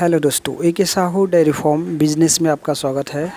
Hello दोस्तों, AK Sahu dairy farm business में आपका स्वागत है।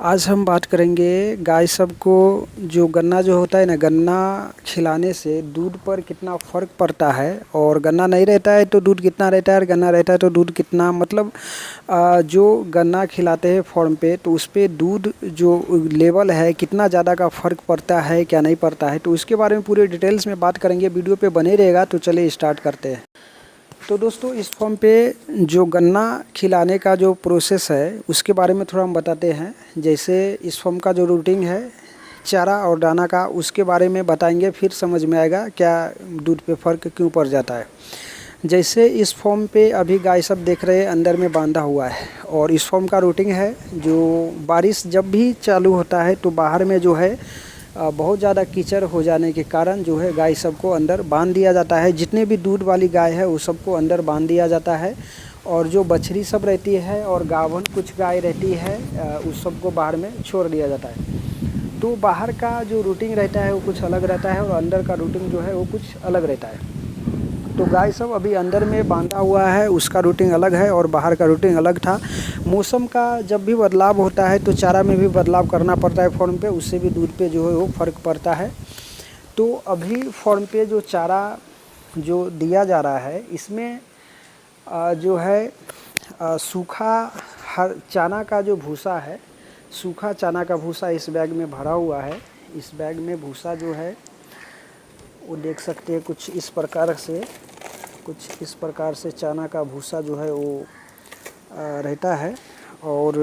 आज हम बात करेंगे गाय सब को जो गन्ना जो होता है ना, गन्ना खिलाने से दूध पर कितना फ़र्क पड़ता है। और गन्ना नहीं रहता है तो दूध कितना रहता है, और गन्ना रहता है तो दूध कितना, मतलब जो गन्ना खिलाते हैं फार्म पे तो उस पे दूध जो लेवल है कितना ज़्यादा का फ़र्क पड़ता है, क्या नहीं पड़ता है, तो उसके बारे में पूरे डिटेल्स में बात करेंगे। वीडियो पे बने रहेगा। तो चलिए स्टार्ट करते हैं। तो दोस्तों, इस फॉर्म पे जो गन्ना खिलाने का जो प्रोसेस है उसके बारे में थोड़ा हम बताते हैं। जैसे इस फॉर्म का जो रूटीन है चारा और दाना का, उसके बारे में बताएंगे, फिर समझ में आएगा क्या दूध पे फ़र्क क्यों पड़ जाता है। जैसे इस फॉर्म पे अभी गाय सब देख रहे हैं अंदर में बांधा हुआ है, और इस फॉर्म का रूटीन है जो बारिश जब भी चालू होता है तो बाहर में जो है बहुत ज़्यादा कीचड़ हो जाने के कारण जो है गाय सबको अंदर बांध दिया जाता है। जितने भी दूध वाली गाय है वो सबको अंदर बांध दिया जाता है, और जो बछड़ी सब रहती है और गाभन कुछ गाय रहती है उस सबको बाहर में छोड़ दिया जाता है। तो बाहर का जो रूटीन रहता है वो कुछ अलग रहता है, और अंदर का रूटीन जो है वो कुछ अलग रहता है। तो गाय सब अभी अंदर में बांधा हुआ है, उसका रूटीन अलग है और बाहर का रूटीन अलग था। मौसम का जब भी बदलाव होता है तो चारा में भी बदलाव करना पड़ता है फॉर्म पे, उससे भी दूध पे जो है वो फ़र्क पड़ता है। तो अभी फॉर्म पे जो चारा जो दिया जा रहा है इसमें जो है सूखा हर चना का जो भूसा है, सूखा चना का भूसा इस बैग में भरा हुआ है। इस बैग में भूसा जो है वो देख सकते हैं कुछ इस प्रकार से चना का भूसा जो है वो रहता है। और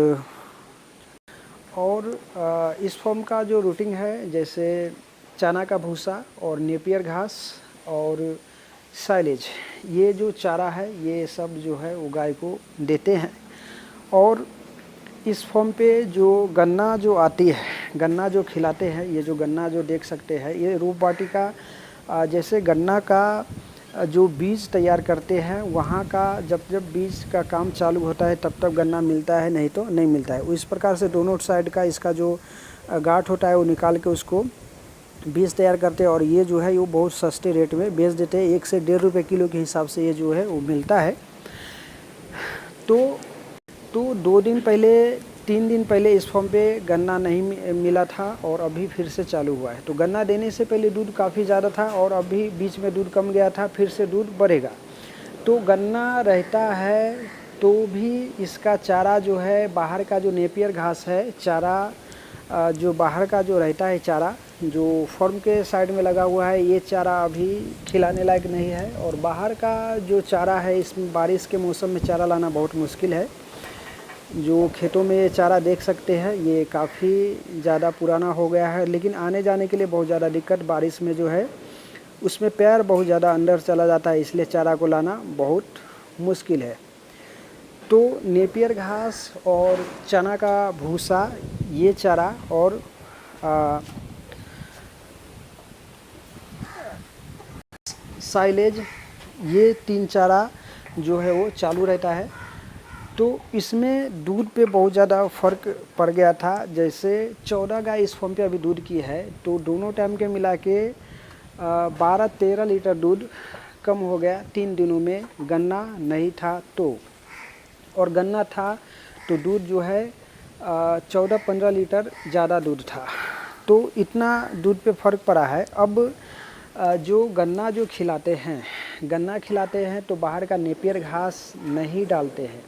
इस फॉर्म का जो रूटीन है जैसे चना का भूसा और नेपियर घास और साइलेज, ये जो चारा है ये सब जो है वो गाय को देते हैं। और इस फॉर्म पे जो गन्ना जो आती है, गन्ना जो खिलाते हैं, ये जो गन्ना जो देख सकते हैं ये रूप वाटिका जैसे गन्ना का जो बीज तैयार करते हैं वहाँ का जब बीज का काम चालू होता है तब गन्ना मिलता है, नहीं तो नहीं मिलता है। इस प्रकार से दोनों साइड का इसका जो गांठ होता है वो निकाल के उसको बीज तैयार करते हैं, और ये जो है वो बहुत सस्ते रेट में बेच देते हैं। 1 से 1.5 रुपये किलो के हिसाब से ये जो है वो मिलता है। तो 2 दिन पहले 3 दिन पहले इस फॉर्म पे गन्ना नहीं मिला था और अभी फिर से चालू हुआ है। तो गन्ना देने से पहले दूध काफ़ी ज़्यादा था और अभी बीच में दूध कम गया था, फिर से दूध बढ़ेगा। तो गन्ना रहता है तो भी इसका चारा जो है बाहर का जो नेपियर घास है, चारा जो बाहर का जो रहता है चारा जो फॉर्म के साइड में लगा हुआ है, ये चारा अभी खिलाने लायक नहीं है। और बाहर का जो चारा है इसमें बारिश के मौसम में चारा लाना बहुत मुश्किल है। जो खेतों में ये चारा देख सकते हैं ये काफ़ी ज़्यादा पुराना हो गया है, लेकिन आने जाने के लिए बहुत ज़्यादा दिक्कत, बारिश में जो है उसमें पैर बहुत ज़्यादा अंदर चला जाता है, इसलिए चारा को लाना बहुत मुश्किल है। तो नेपियर घास और चना का भूसा, ये चारा और साइलेज, ये 3 चारा जो है वो चालू रहता है। तो इसमें दूध पे बहुत ज़्यादा फ़र्क पड़ गया था। जैसे 14 गाय इस फॉर्म पे अभी दूध की है, तो दोनों टाइम के मिला के 12-13 लीटर दूध कम हो गया 3 दिनों में। गन्ना नहीं था तो, और गन्ना था तो दूध जो है 14-15 लीटर ज़्यादा दूध था। तो इतना दूध पे फ़र्क पड़ा है। अब जो गन्ना जो खिलाते हैं तो बाहर का नेपियर घास नहीं डालते हैं।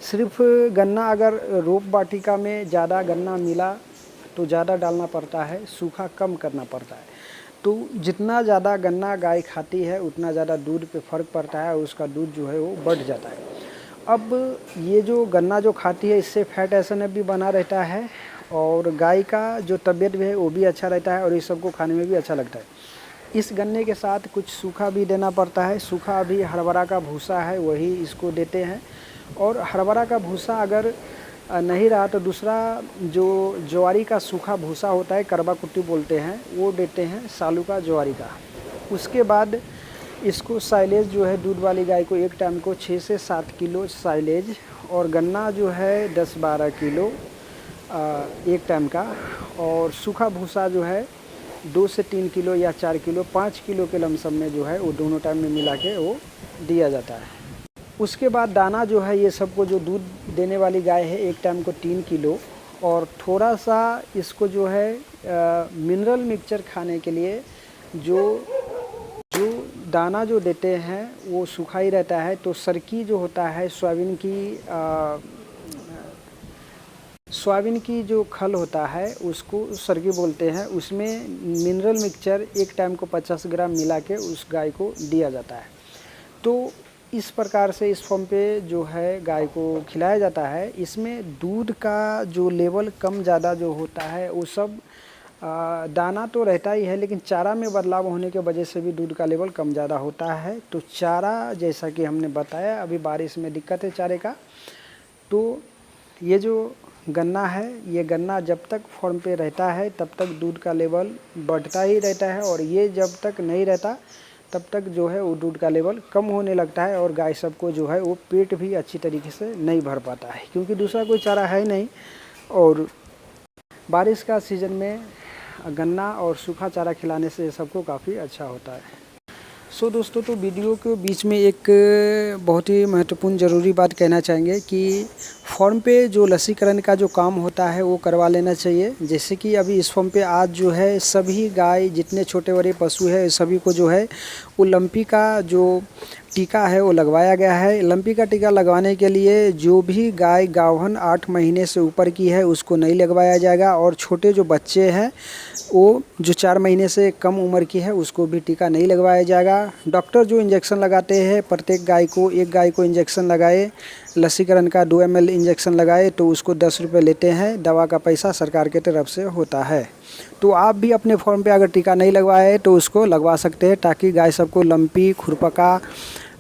सिर्फ गन्ना अगर रोप वाटिका में ज़्यादा गन्ना मिला तो ज़्यादा डालना पड़ता है, सूखा कम करना पड़ता है। तो जितना ज़्यादा गन्ना गाय खाती है उतना ज़्यादा दूध पे फ़र्क पड़ता है और उसका दूध जो है वो बढ़ जाता है। अब ये जो गन्ना जो खाती है इससे फैट एसएनएफ भी बना रहता है, और गाय का जो तबीयत भी है वो भी अच्छा रहता है, और इस सबको खाने में भी अच्छा लगता है। इस गन्ने के साथ कुछ सूखा भी देना पड़ता है। सूखा अभी हरभरा का भूसा है वही इसको देते हैं, और हरभरा का भूसा अगर नहीं रहा तो दूसरा जो ज्वारी का सूखा भूसा होता है, करवा कुट्टी बोलते हैं, वो देते हैं सालू का ज्वारी का। उसके बाद इसको साइलेज जो है दूध वाली गाय को एक टाइम को 6 से 7 किलो साइलेज, और गन्ना जो है 10-12 किलो एक टाइम का, और सूखा भूसा जो है 2 से 3 किलो या 4 किलो 5 किलो के लमसम में जो है वो दोनों टाइम में मिला के वो दिया जाता है। उसके बाद दाना जो है ये सबको, जो दूध देने वाली गाय है, एक टाइम को 3 किलो, और थोड़ा सा इसको जो है मिनरल मिक्सचर खाने के लिए जो जो दाना जो देते हैं वो सूखा ही रहता है। तो सरकी जो होता है सोयाबीन की जो खल होता है उसको सरगी बोलते हैं, उसमें मिनरल मिक्सचर एक टाइम को 50 ग्राम मिला के उस गाय को दिया जाता है। तो इस प्रकार से इस फॉर्म पे जो है गाय को खिलाया जाता है। इसमें दूध का जो लेवल कम ज़्यादा जो होता है वो सब दाना तो रहता ही है, लेकिन चारा में बदलाव होने के वजह से भी दूध का लेवल कम ज़्यादा होता है। तो चारा, जैसा कि हमने बताया, अभी बारिश में दिक्कत है चारे का, तो ये जो गन्ना है, ये गन्ना जब तक फॉर्म पे रहता है तब तक दूध का लेवल बढ़ता ही रहता है, और ये जब तक नहीं रहता तब तक जो है वो दूध का लेवल कम होने लगता है, और गाय सबको जो है वो पेट भी अच्छी तरीके से नहीं भर पाता है, क्योंकि दूसरा कोई चारा है नहीं। और बारिश का सीज़न में गन्ना और सूखा चारा खिलाने से सबको काफ़ी अच्छा होता है। दोस्तों, तो वीडियो के बीच में एक बहुत ही महत्वपूर्ण ज़रूरी बात कहना चाहेंगे कि फॉर्म पे जो लसीकरण का जो काम होता है वो करवा लेना चाहिए। जैसे कि अभी इस फॉर्म पे आज जो है सभी गाय, जितने छोटे बड़े पशु है, सभी को जो है वो लंपी का जो टीका है वो लगवाया गया है। लंपी का टीका लगवाने के लिए जो भी गाय गाभन 8 महीने से ऊपर की है उसको नहीं लगवाया जाएगा, और छोटे जो बच्चे हैं वो जो 4 महीने से कम उम्र की है उसको भी टीका नहीं लगवाया जाएगा। डॉक्टर जो इंजेक्शन लगाते हैं, प्रत्येक गाय को, एक गाय को इंजेक्शन लगाए, लसीकरण का 2 ml इंजेक्शन लगाए तो उसको 10 रुपये लेते हैं। दवा का पैसा सरकार की तरफ से होता है। तो आप भी अपने फॉर्म पे अगर टीका नहीं लगवाए तो उसको लगवा सकते हैं, ताकि गाय सबको लंपी, खुरपका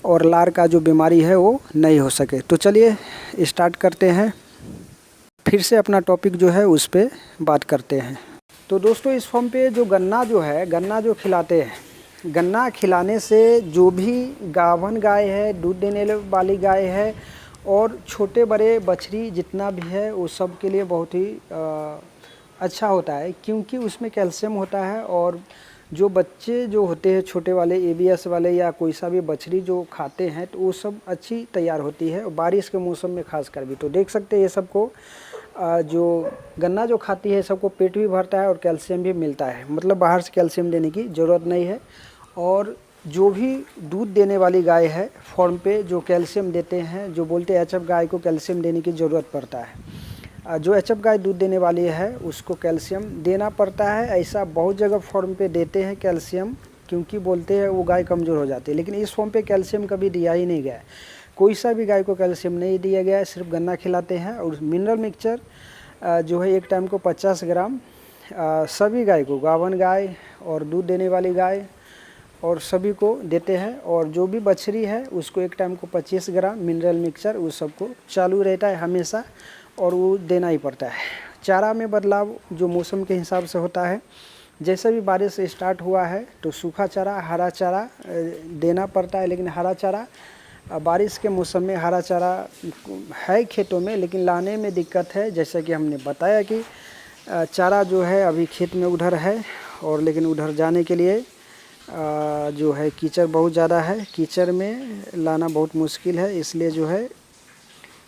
और लार का जो बीमारी है वो नहीं हो सके। तो चलिए स्टार्ट करते हैं, फिर से अपना टॉपिक जो है उस पर बात करते हैं। तो दोस्तों, इस फॉर्म पे जो गन्ना जो है, गन्ना जो खिलाते हैं, गन्ना खिलाने से जो भी गाभन गाय है, दूध देने वाली गाय है, और छोटे बड़े बछड़ी जितना भी है वो सब के लिए बहुत ही अच्छा होता है, क्योंकि उसमें कैल्शियम होता है। और जो बच्चे जो होते हैं छोटे वाले, ABS वाले या कोई सा भी बछड़ी जो खाते हैं, तो वो सब अच्छी तैयार होती है, और बारिश के मौसम में खासकर भी। तो देख सकते हैं ये सबको जो गन्ना जो खाती है सबको पेट भी भरता है और कैल्शियम भी मिलता है, मतलब बाहर से कैल्शियम देने की ज़रूरत नहीं है। और जो भी दूध देने वाली गाय है फॉर्म पे जो कैल्शियम देते हैं, जो बोलते हैं HF गाय को कैल्शियम देने की ज़रूरत पड़ता है, जो HF गाय दूध देने वाली है उसको कैल्शियम देना पड़ता है। ऐसा बहुत जगह फॉर्म पे देते हैं कैल्शियम, क्योंकि बोलते हैं वो गाय कमज़ोर हो जाती है, लेकिन इस फॉर्म पे कैल्शियम कभी दिया ही नहीं गया है। कोई सा भी गाय को कैल्शियम नहीं दिया गया है, सिर्फ गन्ना खिलाते हैं। और मिनरल मिक्सचर जो है एक टाइम को 50 ग्राम सभी गाय को, गाभन गाय और दूध देने वाली गाय और सभी को देते हैं। और जो भी बछड़ी है उसको एक टाइम को 25 ग्राम मिनरल मिक्सचर, वो सबको चालू रहता है हमेशा, और वो देना ही पड़ता है। चारा में बदलाव जो मौसम के हिसाब से होता है, जैसे भी बारिश स्टार्ट हुआ है तो सूखा चारा, हरा चारा देना पड़ता है। लेकिन हरा चारा बारिश के मौसम में हरा चारा है खेतों में, लेकिन लाने में दिक्कत है। जैसा कि हमने बताया कि चारा जो है अभी खेत में उधर है, और लेकिन उधर जाने के लिए जो है कीचड़ बहुत ज़्यादा है, कीचड़ में लाना बहुत मुश्किल है। इसलिए जो है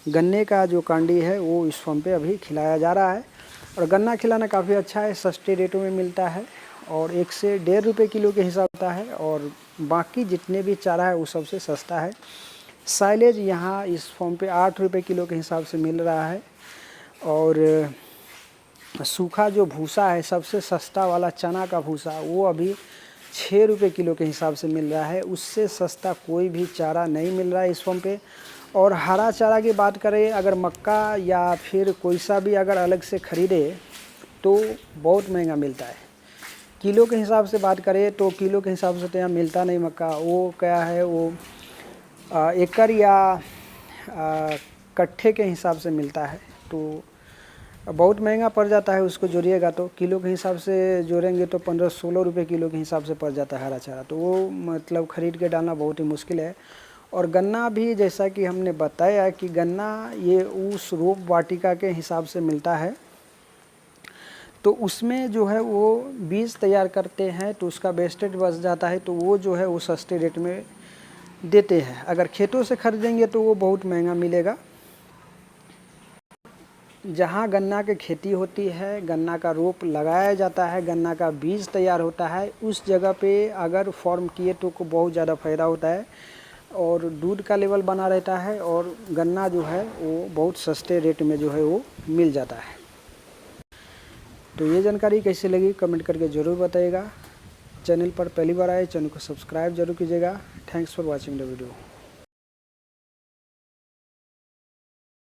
गन्ने का जो कांडी है वो इस फॉर्म पे अभी खिलाया जा रहा है। और गन्ना खिलाना काफ़ी अच्छा है, सस्ते रेटों में मिलता है, और 1 से 1.5 रुपये किलो के हिसाब होता है। और बाकी जितने भी चारा है वो सबसे सस्ता है। साइलेज यहाँ इस फॉर्म पे 8 रुपये किलो के हिसाब से मिल रहा है। और सूखा जो भूसा है, सबसे सस्ता वाला चना का भूसा, वो अभी 6 रुपये किलो के हिसाब से मिल रहा है। उससे सस्ता कोई भी चारा नहीं मिल रहा है इस फॉर्म पे। और हरा चारा की बात करें, अगर मक्का या फिर कोई सा भी अगर अलग से ख़रीदे तो बहुत महंगा मिलता है। किलो के हिसाब से बात करें तो किलो के हिसाब से तो यहाँ मिलता नहीं मक्का। वो क्या है, वो एकड़ या कट्ठे के हिसाब से मिलता है, तो बहुत महंगा पड़ जाता है। उसको जोड़िएगा तो किलो के हिसाब से जोड़ेंगे तो 15-16 रुपये किलो के हिसाब से पड़ जाता है हरा चारा। तो वो मतलब ख़रीद के डालना बहुत ही मुश्किल है। और गन्ना भी जैसा कि हमने बताया कि गन्ना ये उस रोप वाटिका के हिसाब से मिलता है, तो उसमें जो है वो बीज तैयार करते हैं, तो उसका वेस्टेज बच जाता है, तो वो जो है वो सस्ते रेट में देते हैं। अगर खेतों से खरीदेंगे तो वो बहुत महंगा मिलेगा। जहाँ गन्ना की खेती होती है, गन्ना का रोप लगाया जाता है, गन्ना का बीज तैयार होता है, उस जगह पे अगर फार्म किए तो को बहुत ज़्यादा फ़ायदा होता है और दूध का लेवल बना रहता है और गन्ना जो है वो बहुत सस्ते रेट में जो है वो मिल जाता है। तो ये जानकारी कैसी लगी कमेंट करके ज़रूर बताइएगा। चैनल पर पहली बार आए चैनल को सब्सक्राइब जरूर कीजिएगा। Thanks for watching the video.